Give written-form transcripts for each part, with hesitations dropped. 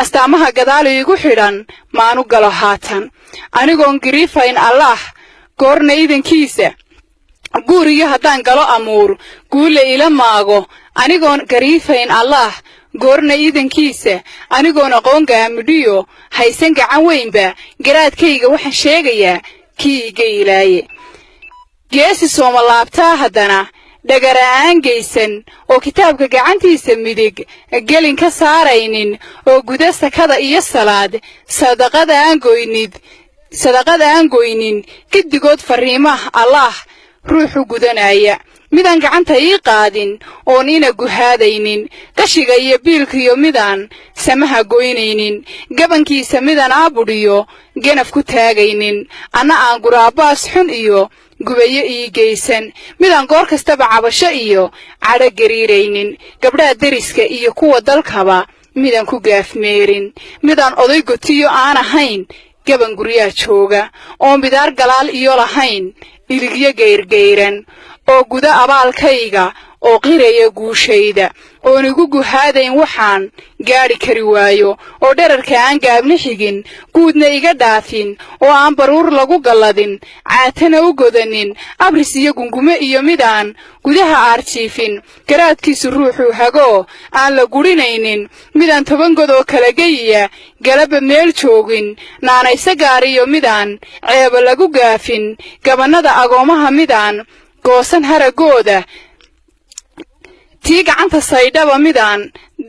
astaamaha gadaal iigu xidhan maanu galo haatan anigoon gariifayn allah goorna idankiisa guuriyo haddaan galo amuur guule ila maago anigoon gariifayn allah goorna idankiisa anigoon aqoon gaamidhiyo haysan gacan weynba garaadkayga waxaan sheegayaa kii iga ilaaye geesi sooma laabtaa haddana dhagara'aan geysan oo kitaabka gacantiisa midig gelin ka saaraynin oo guda sakada iyo salaad sadaqada aan goynin giddigood farriimaha allah ruuxu gudanaya midaan gacanta ii qaadin oon ina guhaadaynin gashiga iyo biilkiyo midaan samaha goynaynin gabankiisa midaan aabudhiyo ganaf ku taagaynin anna aan guraabaas xun iyo gubayo ii geysan midaan goor kastaba cabasho iyo cadho gariiraynin gabdhaha deriska iyo kuwa dalkaba midaan ku gaafmeerin midaan oday gotiyo aan ahayn gaban guryaa jooga oo midaar galaal iyo lahayn iligyo gayrgayran oo guda abaalkayga oo qiraya guushayda oon igu guhaadayn waxaan gaadhi kari waayo oo dherarka aan gaabna xigin guudna iga dhaafin oo aan baruur lagu galladin caatana u godanin abris iyo gungume iyo midaan gudaha aarjiifin garaadkiisu ruuxuu hagoo aan la gudhinaynin midaan 10 god oo kala geyiya galaba meel joogin naanaysa gaariyo midaan ceeba lagu gaafin gabannada agoomaha midaan goosan haragooda tii gacanta saydhaba midaan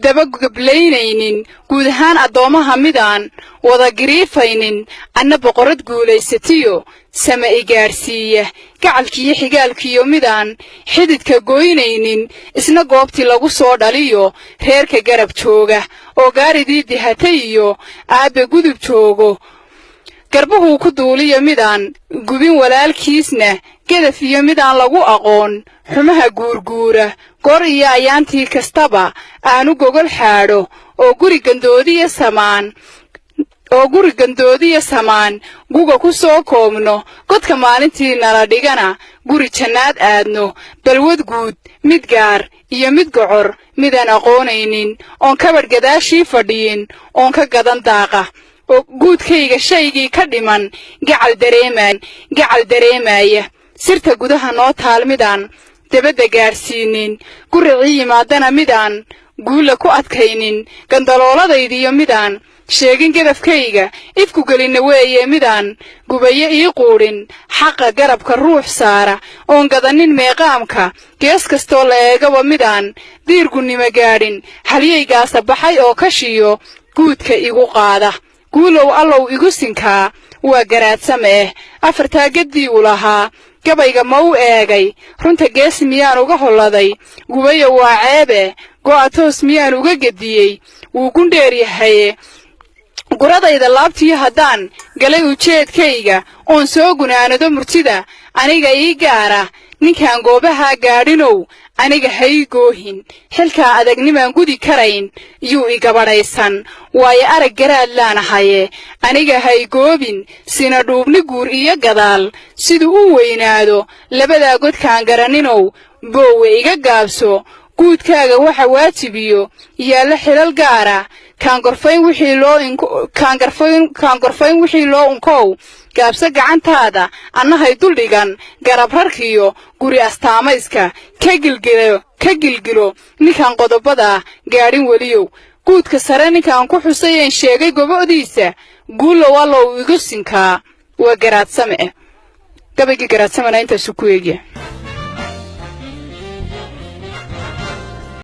daba gablaynaynin guud ahaan addoomaha midaan wada gariifaynin anna boqorad guulaysatiyo sama i gaadhsiiya gacalkiiyo xigaalkiyo midaan xididka goynaynin isna goobtii lagu soo dhaliyo reerka garab jooga oo gaaridii dihatay iyo aabbe gudub joogo garbuhuu ku duuliyo midaan gubin walaalkiisna gedaf iyo midaan lagu aqoon xumaha guurguura goor iyo ayaantii kastaba aanu gogol xaadho oo guri gandoodiya samaan guga ku soo koobno godka maalintii nala dhigana guri jannaad aadno balwad guud mid gaar iyo mid gocor midaan aqoonaynin oon kabadh gadaashii fadhiyin oon ka gadan daaqa oo guudkayga shaygii ka dhiman gacal dareemaya sirta gudaha noo taal midaan dabadda gaadhsiinin guricii yimaadana midaan guulla ku adkaynin gandalooladaydiyo midaan sheegin gedafkayga ifku gelinna weeye midaan gubayo ii quudhin xaqa garabka ruux saara oon gadanin meeqaamka gees kastoo la eegaba midaan diirgunnimo gaadhin halyaygaasa baxay oo kashiyo guudka igu qaada guulow allow igu sinkaa waa garaadsame afartaa gaddii u lahaa gabayga ma u eegay runta gees miyaan uga holladay gubayo waa ceebe go'a toos miyaan uga gediyey wuu gundheer yahaye guradayda laabtiyo haddaan galay ujeedkayga oon soo gunaanado murtida aniga ii gaara ninkaan goobahaa gaadhinow aniga hay goohin xilkaa adagnimaan gudi karayn yuu igabadhaysan waayo arag garaad laanahaye aniga hay goobin sina dhuubni guur iyo gadaal siduu u weynaado labadaa godkaan garaninow boowe iga gaabso guudkaaga waxa waajibiyo yaalla xilal gaara kaan gorfayn wixii loo unkow gaabsa gacantaada annahay duldhigan garab rarkiyo guri astaamayska ka gilgilo ninkaan qodobada gaadhin weliyow guudka sare ninkaan ku xusayeen sheegay gobo'diisa guulow allow igu sinkaa waa garaadsame gabaygii garaadsamana intaasu ku eegya